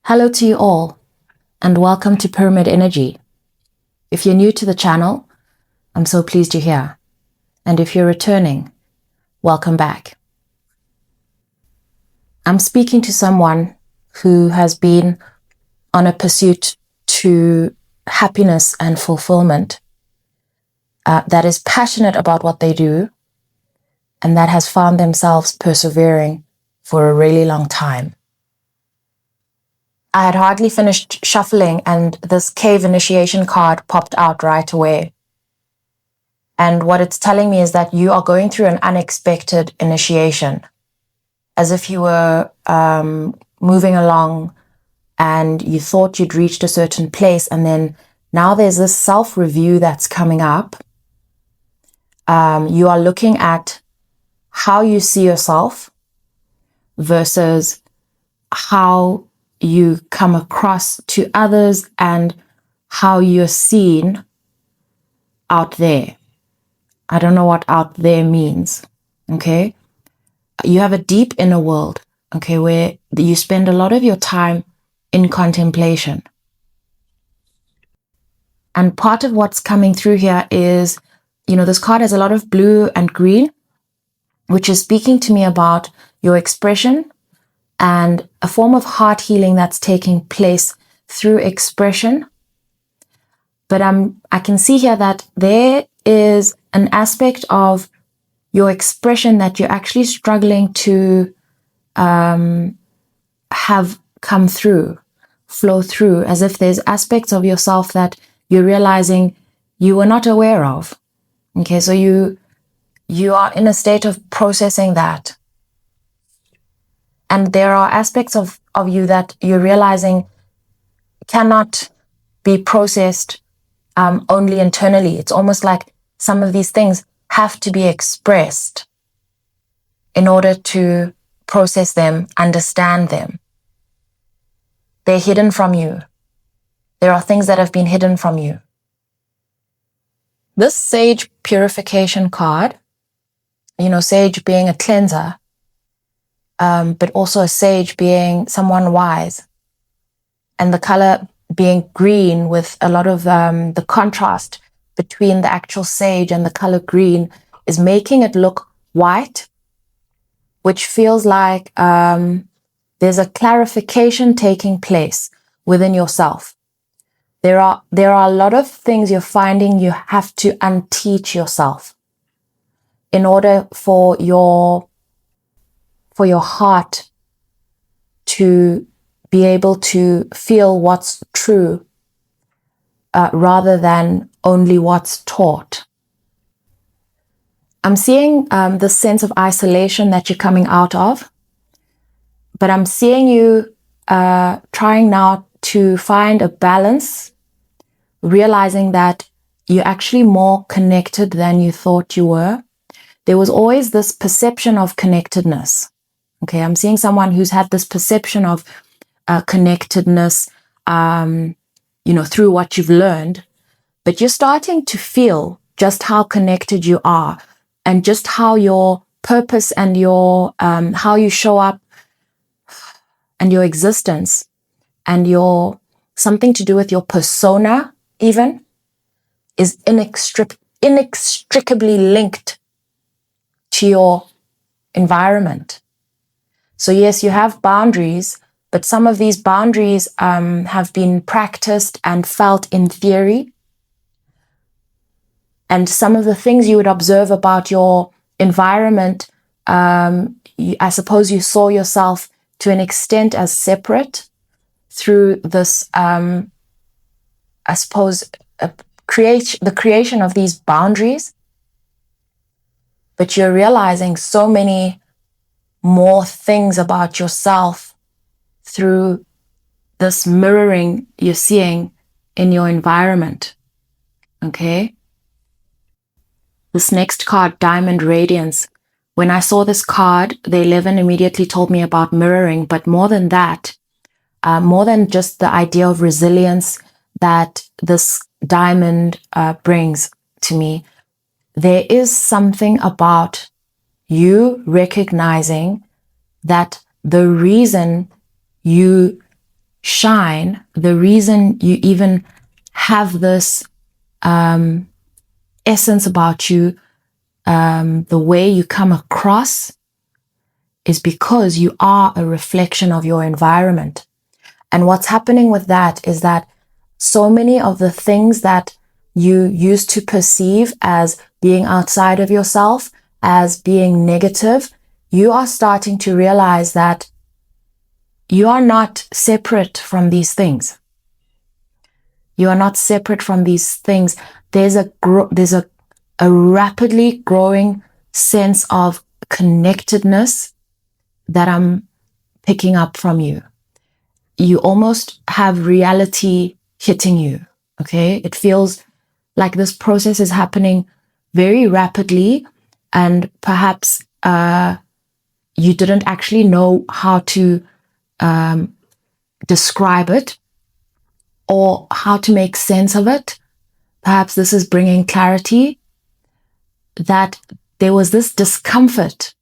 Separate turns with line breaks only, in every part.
Hello to you all, and welcome to Pyramid Energy. If you're new to the channel, I'm so pleased you're here. And if you're returning, welcome back. I'm speaking to someone who has been on a pursuit to happiness and fulfillment, that is passionate about what they do, and that has found themselves persevering for a really long time. I had hardly finished shuffling and this cave initiation card popped out right away. And what it's telling me is that you are going through an unexpected initiation, as if you were moving along and you thought you'd reached a certain place, and then now there's this self-review that's coming up. You are looking at how you see yourself versus how you come across to others and how you're seen out there. I don't know what out there means, okay? You have a deep inner world, okay, where you spend a lot of your time in contemplation. And part of what's coming through here is, this card has a lot of blue and green, which is speaking to me about your expression and a form of heart healing that's taking place through expression. But I can see here that there is an aspect of your expression that you're actually struggling to have come through, flow through, as if there's aspects of yourself that you're realizing you were not aware of. Okay, so you are in a state of processing that. And there are aspects of you that you're realizing cannot be processed only internally. It's almost like some of these things have to be expressed in order to process them, understand them. They're hidden from you. There are things that have been hidden from you. This sage purification card, sage being a cleanser, but also a sage being someone wise, and the color being green with a lot of the contrast between the actual sage and the color green is making it look white, which feels like there's a clarification taking place within yourself. There are a lot of things you're finding you have to unteach yourself in order for your heart to be able to feel what's true rather than only what's taught. I'm seeing this sense of isolation that you're coming out of, but I'm seeing you trying now to find a balance, realizing that you're actually more connected than you thought you were. There was always this perception of connectedness. Okay, I'm seeing someone who's had this perception of connectedness, through what you've learned, but you're starting to feel just how connected you are and just how your purpose and your how you show up and your existence and your something to do with your persona even is inextricably linked to your environment. So yes, you have boundaries, but some of these boundaries have been practiced and felt in theory. And some of the things you would observe about your environment, I suppose you saw yourself to an extent as separate through this, the creation of these boundaries. But you're realizing so many more things about yourself through this mirroring you're seeing in your environment. Okay? This next card, Diamond Radiance. When I saw this card, the 11 immediately told me about mirroring, but more than that, more than just the idea of resilience that this diamond brings to me, there is something about you recognizing that the reason you shine, the reason you even have this essence about you, the way you come across, is because you are a reflection of your environment. And what's happening with that is that so many of the things that you used to perceive as being outside of yourself, as being negative, you are starting to realize that you are not separate from these things. You are not separate from these things. There's a rapidly growing sense of connectedness that I'm picking up from you. You almost have reality hitting you, okay? It feels like this process is happening very rapidly, and perhaps you didn't actually know how to describe it or how to make sense of it. Perhaps this is bringing clarity that there was this discomfort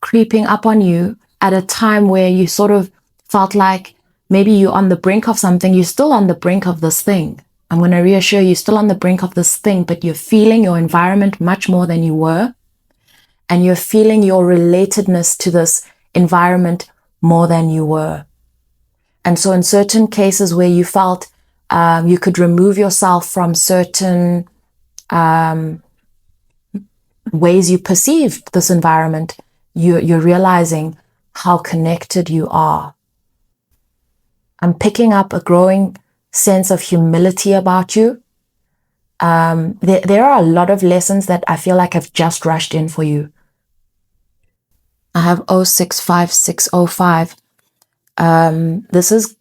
creeping up on you at a time where you sort of felt like maybe you're on the brink of something. You're still on the brink of this thing. I'm going to reassure you, you're still on the brink of this thing, but you're feeling your environment much more than you were. And you're feeling your relatedness to this environment more than you were. And so in certain cases where you felt you could remove yourself from certain ways you perceived this environment, you're realizing how connected you are. I'm picking up a growing sense of humility about you. There are a lot of lessons that I feel like have just rushed in for you. I have 065605. This is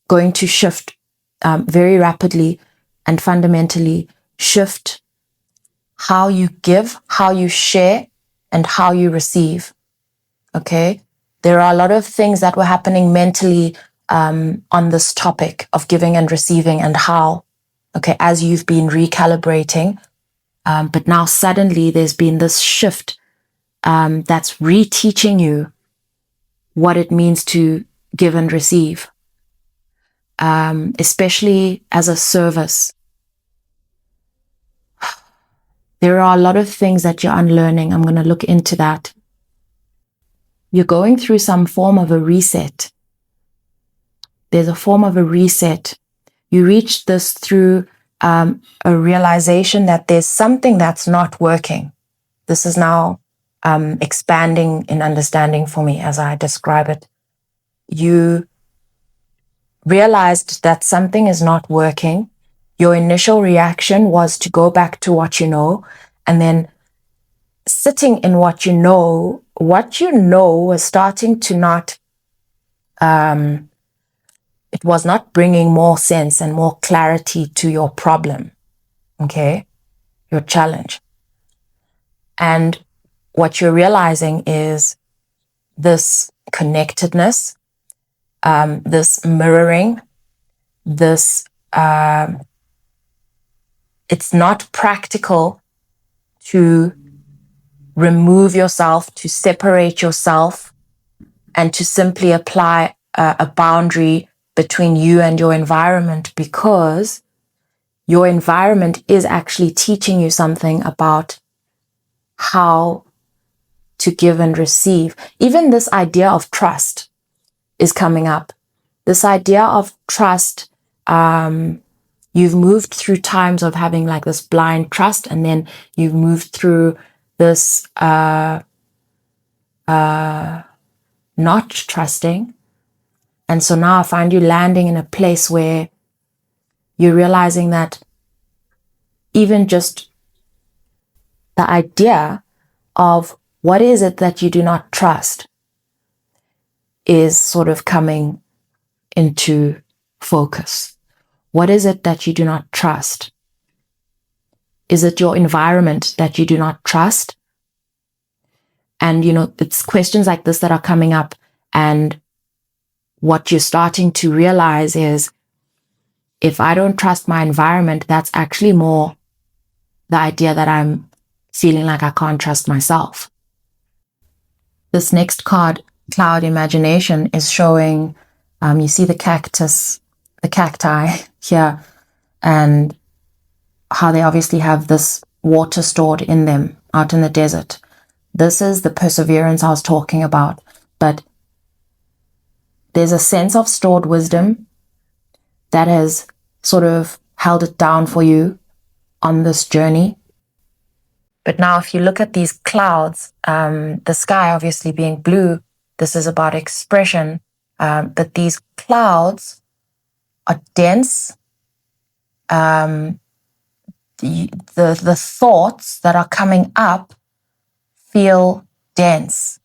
going to shift very rapidly and fundamentally shift how you give, how you share, and how you receive. Okay? There are a lot of things that were happening mentally on this topic of giving and receiving and how, okay, as you've been recalibrating. But now suddenly there's been this shift that's reteaching you what it means to give and receive, especially as a service. There are a lot of things that you're unlearning. I'm going to look into that. You're going through some form of a reset. There's a form of a reset. You reach this through a realization that there's something that's not working. This is now expanding in understanding for me as I describe it. You realized that something is not working. Your initial reaction was to go back to what you know, and then sitting in what you know was starting to not, it was not bringing more sense and more clarity to your problem, okay, your challenge. And what you're realizing is this connectedness, this mirroring, this, it's not practical to remove yourself, to separate yourself, and to simply apply a boundary between you and your environment, because your environment is actually teaching you something about how to give and receive. Even this idea of trust is coming up. This idea of trust, you've moved through times of having like this blind trust, and then you've moved through this not trusting. And so now I find you landing in a place where you're realizing that even just the idea of what is it that you do not trust is sort of coming into focus. What is it that you do not trust? Is it your environment that you do not trust? And, you know, it's questions like this that are coming up. And what you're starting to realize is, if I don't trust my environment, that's actually more the idea that I'm feeling like I can't trust myself. This next card, Cloud Imagination, is showing You see the cacti here, and how they obviously have this water stored in them out in the desert. This is the perseverance I was talking about. But there's a sense of stored wisdom that has sort of held it down for you on this journey. But now if you look at these clouds, the sky obviously being blue, this is about expression. But these clouds are dense. The thoughts that are coming up feel dense.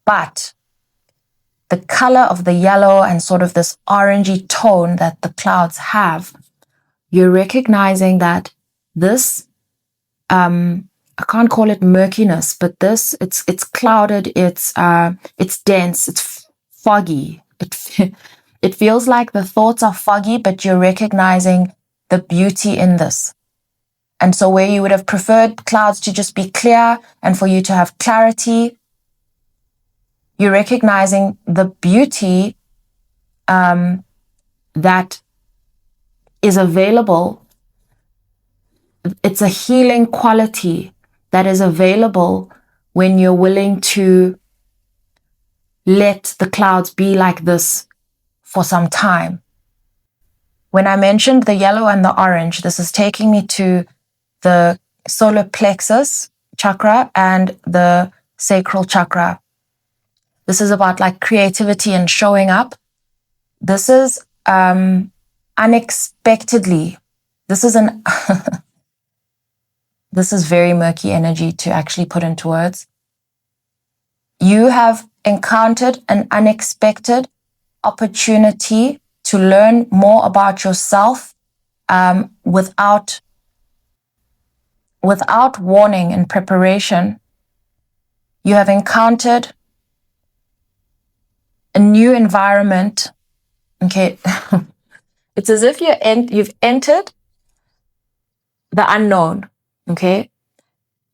But the color of the yellow and sort of this orangey tone that the clouds have, you're recognizing that this, I can't call it murkiness, but this, it's clouded, it's dense, it's foggy. It feels like the thoughts are foggy, but you're recognizing the beauty in this. And so where you would have preferred clouds to just be clear and for you to have clarity, you're recognizing the beauty that is available. It's a healing quality that is available when you're willing to let the clouds be like this for some time. When I mentioned the yellow and the orange, this is taking me to the solar plexus chakra and the sacral chakra. This is about like creativity and showing up. This is unexpectedly. This is this is very murky energy to actually put into words. You have encountered an unexpected opportunity to learn more about yourself without warning and preparation. You have encountered a new environment. Okay, it's as if you've entered the unknown. Okay,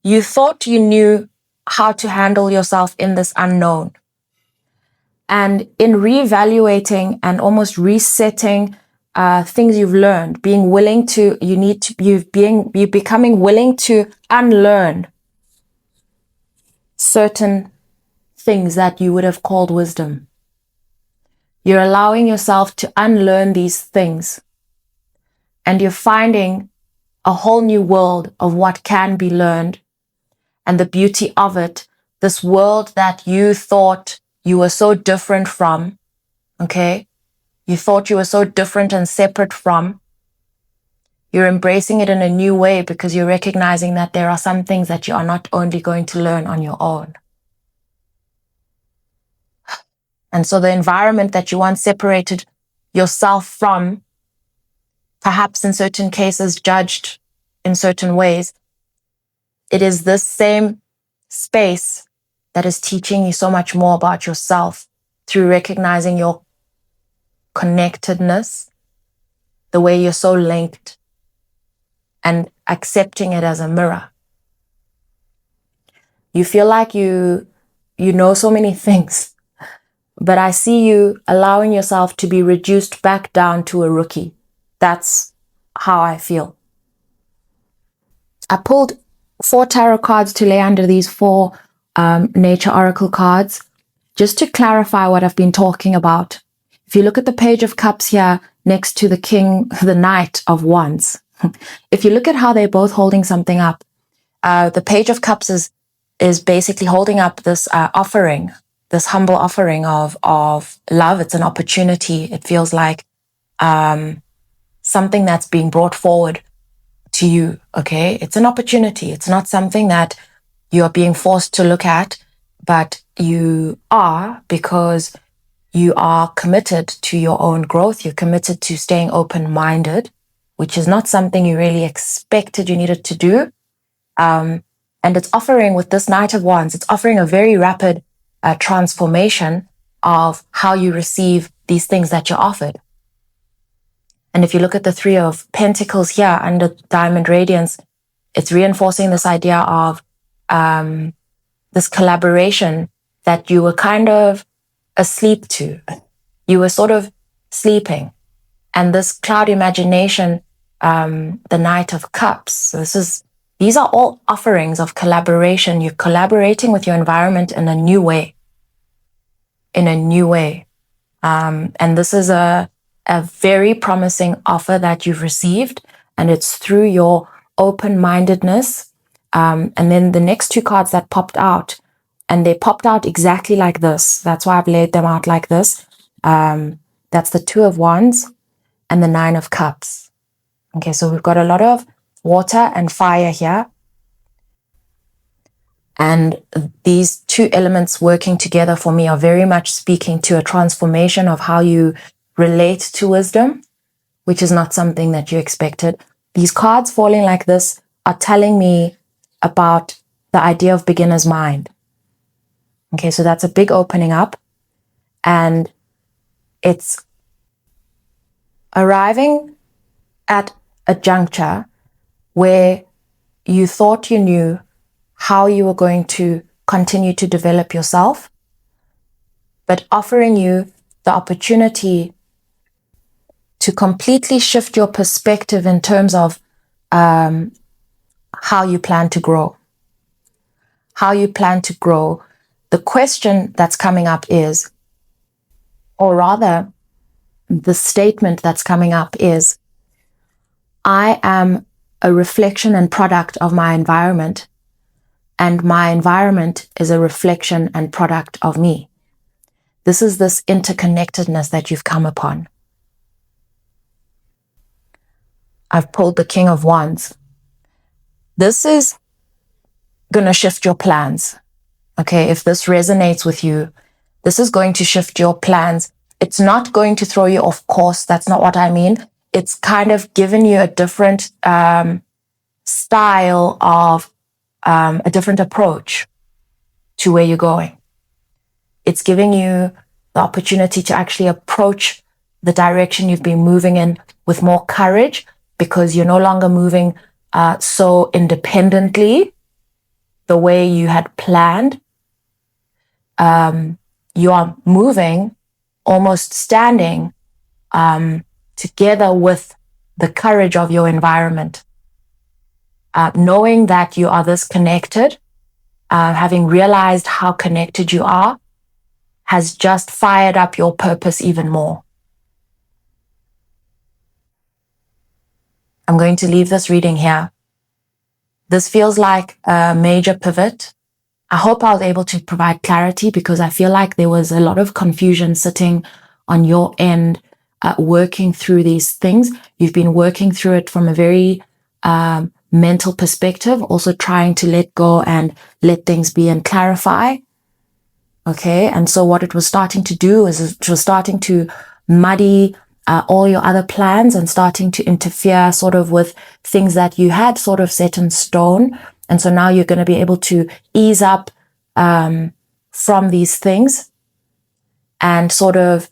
you thought you knew how to handle yourself in this unknown. And in reevaluating and almost resetting things you've learned, you're becoming willing to unlearn certain things that you would have called wisdom. You're allowing yourself to unlearn these things, and you're finding a whole new world of what can be learned and the beauty of it. This world that you thought you were so different from, okay? You thought you were so different and separate from. You're embracing it in a new way because you're recognizing that there are some things that you are not only going to learn on your own. And so the environment that you once separated yourself from, perhaps in certain cases judged in certain ways, it is this same space that is teaching you so much more about yourself through recognizing your connectedness, the way you're so linked, and accepting it as a mirror. You feel like you know so many things, but I see you allowing yourself to be reduced back down to a rookie. That's how I feel. I pulled 4 tarot cards to lay under these 4 nature oracle cards, just to clarify what I've been talking about. If you look at the Page of Cups here next to the Knight of Wands, if you look at how they're both holding something up, the Page of Cups is basically holding up this offering, this humble offering of love. It's an opportunity. It feels like something that's being brought forward to you, okay? It's an opportunity. It's not something that you are being forced to look at, but you are, because you are committed to your own growth. You're committed to staying open-minded, which is not something you really expected you needed to do. And it's offering, with this Knight of Wands, it's offering a very rapid transformation of how you receive these things that you're offered. And if you look at the 3 of Pentacles here under Diamond Radiance, it's reinforcing this idea of this collaboration that you were kind of asleep to. You were sort of sleeping. And this cloud imagination, the Knight of Cups, so these are all offerings of collaboration. You're collaborating with your environment in a new way. And this is a very promising offer that you've received, and it's through your open-mindedness. And then the next two cards that popped out, and they popped out exactly like this. That's why I've laid them out like this. That's the Two of Wands and the Nine of Cups. Okay, so we've got a lot of water and fire here. And these two elements working together for me are very much speaking to a transformation of how you relate to wisdom, which is not something that you expected. These cards falling like this are telling me about the idea of beginner's mind. Okay, so that's a big opening up. And it's arriving at a juncture where you thought you knew how you were going to continue to develop yourself, but offering you the opportunity to completely shift your perspective in terms of how you plan to grow. How you plan to grow. The question that's coming up is, or rather, the statement that's coming up is, I am a reflection and product of my environment, and my environment is a reflection and product of me. This is this interconnectedness that you've come upon. I've pulled the King of Wands. This is going to shift your plans. Okay, if this resonates with you, this is going to shift your plans. It's not going to throw you off course. That's not what I mean. It's kind of given you a different style of a different approach to where you're going. It's giving you the opportunity to actually approach the direction you've been moving in with more courage, because you're no longer moving so independently the way you had planned. You are moving, almost standing together with the courage of your environment. Knowing that you are this connected, having realized how connected you are, has just fired up your purpose even more. I'm going to leave this reading here. This feels like a major pivot. I hope I was able to provide clarity, because I feel like there was a lot of confusion sitting on your end, working through these things. You've been working through it from a very mental perspective, also trying to let go and let things be and clarify. Okay, and so what it was starting to do is it was starting to muddy all your other plans and starting to interfere sort of with things that you had sort of set in stone. And so now you're going to be able to ease up from these things and sort of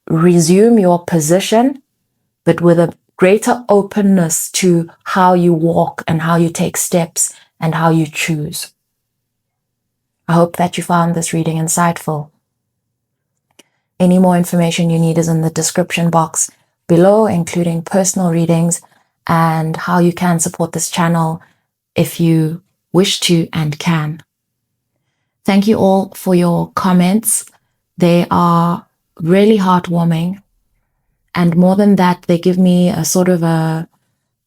resume your position, but with a greater openness to how you walk and how you take steps and how you choose. I hope that you found this reading insightful. Any more information you need is in the description box below, including personal readings and how you can support this channel if you wish to and can. Thank you all for your comments. They are really heartwarming. And more than that, they give me a sort of a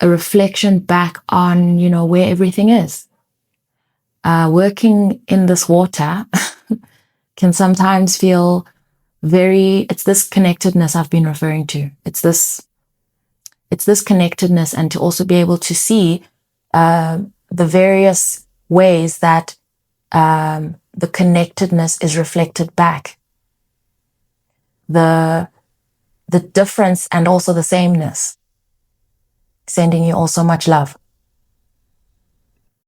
reflection back on, where everything is. Working in this water can sometimes feel it's this connectedness I've been referring to. It's this connectedness, and to also be able to see the various ways that the connectedness is reflected back. The difference and also the sameness. Sending you all so much love.